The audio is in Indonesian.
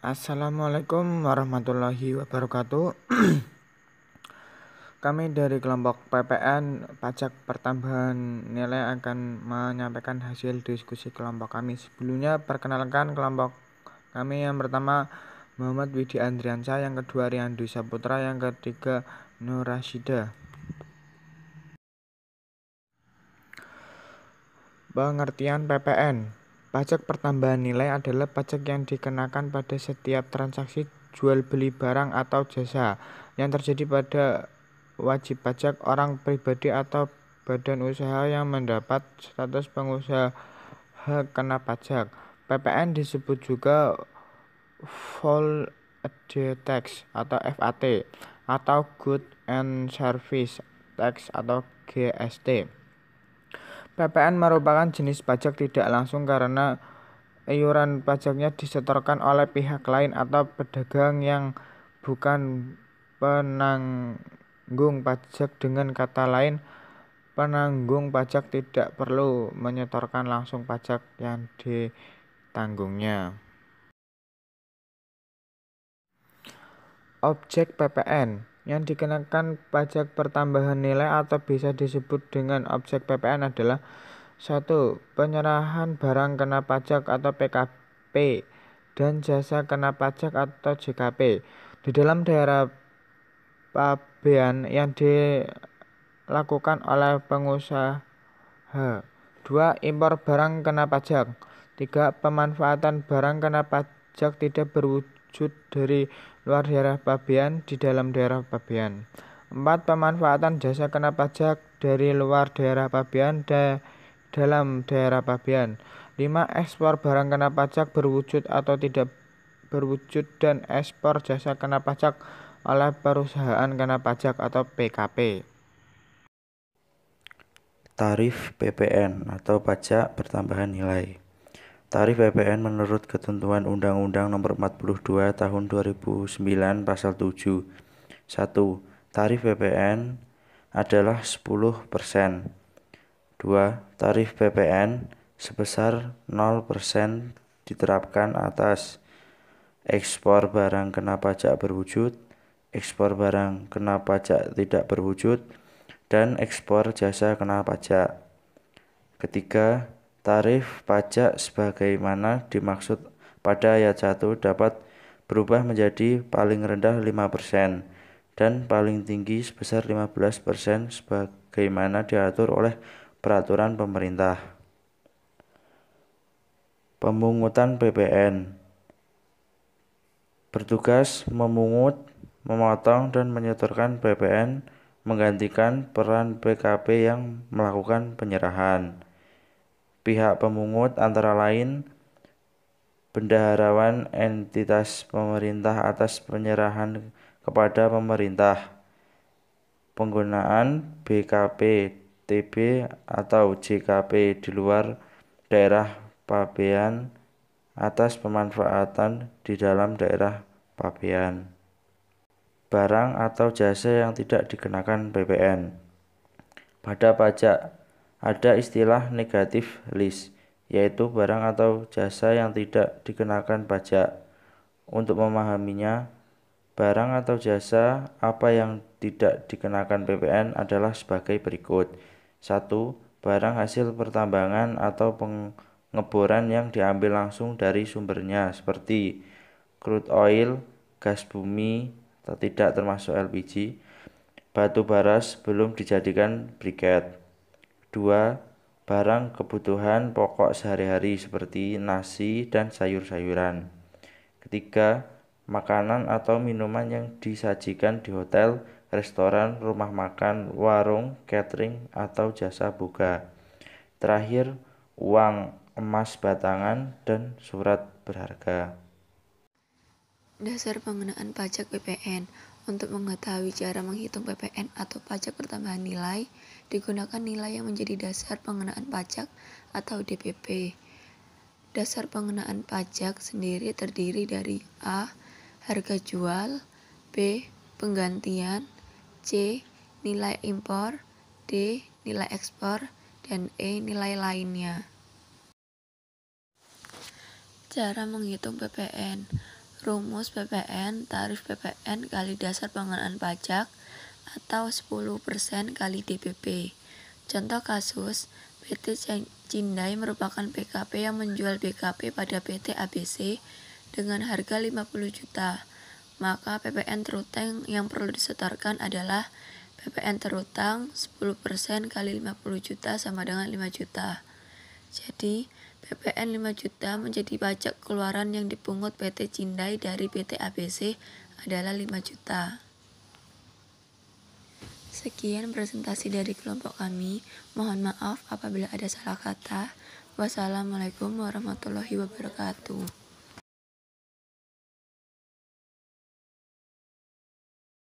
Assalamualaikum warahmatullahi wabarakatuh. Kami dari kelompok PPN Pajak Pertambahan Nilai akan menyampaikan hasil diskusi kelompok kami. Sebelumnya perkenalkan kelompok kami. Yang pertama Muhammad Widi Andriansyah, yang kedua Rian Dwi Saputra, yang ketiga Nur Rasyida. Pengertian PPN. Pajak pertambahan nilai adalah pajak yang dikenakan pada setiap transaksi jual beli barang atau jasa yang terjadi pada wajib pajak orang pribadi atau badan usaha yang mendapat status pengusaha kena pajak. PPN disebut juga Value Tax atau VAT atau Good and Service Tax atau GST. PPN merupakan jenis pajak tidak langsung karena iuran pajaknya disetorkan oleh pihak lain atau pedagang yang bukan penanggung pajak. Dengan kata lain, penanggung pajak tidak perlu menyetorkan langsung pajak yang ditanggungnya. Objek PPN yang dikenakan pajak pertambahan nilai atau bisa disebut dengan objek PPN adalah 1. Penyerahan barang kena pajak atau PKP dan jasa kena pajak atau JKP di dalam daerah pabean yang dilakukan oleh pengusaha. 2. Impor barang kena pajak. 3. Pemanfaatan barang kena pajak tidak berwujud dari luar daerah pabean di dalam daerah pabean. 4. Pemanfaatan jasa kena pajak dari luar daerah pabean dalam daerah pabean. 5. Ekspor barang kena pajak berwujud atau tidak berwujud dan ekspor jasa kena pajak oleh perusahaan kena pajak atau PKP. Tarif PPN atau pajak pertambahan nilai. Tarif PPN menurut ketentuan Undang-Undang Nomor 42 Tahun 2009 Pasal 7. 1. Tarif PPN adalah 10%. 2. Tarif PPN sebesar 0% diterapkan atas ekspor barang kena pajak berwujud, ekspor barang kena pajak tidak berwujud, dan ekspor jasa kena pajak. Ketiga, tarif pajak sebagaimana dimaksud pada ayat 1 dapat berubah menjadi paling rendah 5% dan paling tinggi sebesar 15% sebagaimana diatur oleh peraturan pemerintah. Pemungutan PPN bertugas memungut, memotong, dan menyetorkan PPN menggantikan peran PKP yang melakukan penyerahan. Pihak pemungut antara lain bendaharawan entitas pemerintah atas penyerahan kepada pemerintah, penggunaan BKP, TB, atau JKP di luar daerah pabean atas pemanfaatan di dalam daerah pabean. Barang atau jasa yang tidak dikenakan PPN. Pada pajak ada istilah negatif list, yaitu barang atau jasa yang tidak dikenakan pajak. Untuk memahaminya, barang atau jasa apa yang tidak dikenakan PPN adalah sebagai berikut. 1. Barang hasil pertambangan atau pengeboran yang diambil langsung dari sumbernya seperti crude oil, gas bumi, tidak termasuk LPG, batu bara sebelum dijadikan briket. 2. Barang kebutuhan pokok sehari-hari seperti nasi dan sayur-sayuran. Ketiga, makanan atau minuman yang disajikan di hotel, restoran, rumah makan, warung, catering, atau jasa boga. Terakhir, uang, emas batangan, dan surat berharga. Dasar pengenaan pajak PPN. Untuk mengetahui cara menghitung PPN atau pajak pertambahan nilai, digunakan nilai yang menjadi dasar pengenaan pajak atau DPP. Dasar pengenaan pajak sendiri terdiri dari A. Harga jual, B. Penggantian, C. Nilai impor, D. Nilai ekspor, dan E. Nilai lainnya. Cara menghitung PPN. Rumus PPN, tarif PPN kali dasar pengenaan pajak atau 10% kali DPP. Contoh kasus, PT Cindai merupakan PKP yang menjual BKP pada PT ABC dengan harga 50 juta. Maka PPN terutang yang perlu disetorkan adalah PPN terutang 10% kali 50 juta sama dengan 5 juta. Jadi, PPN 5 juta menjadi pajak keluaran yang dipungut PT Cindai dari PT ABC adalah 5 juta. Sekian presentasi dari kelompok kami. Mohon maaf apabila ada salah kata. Wassalamualaikum warahmatullahi wabarakatuh.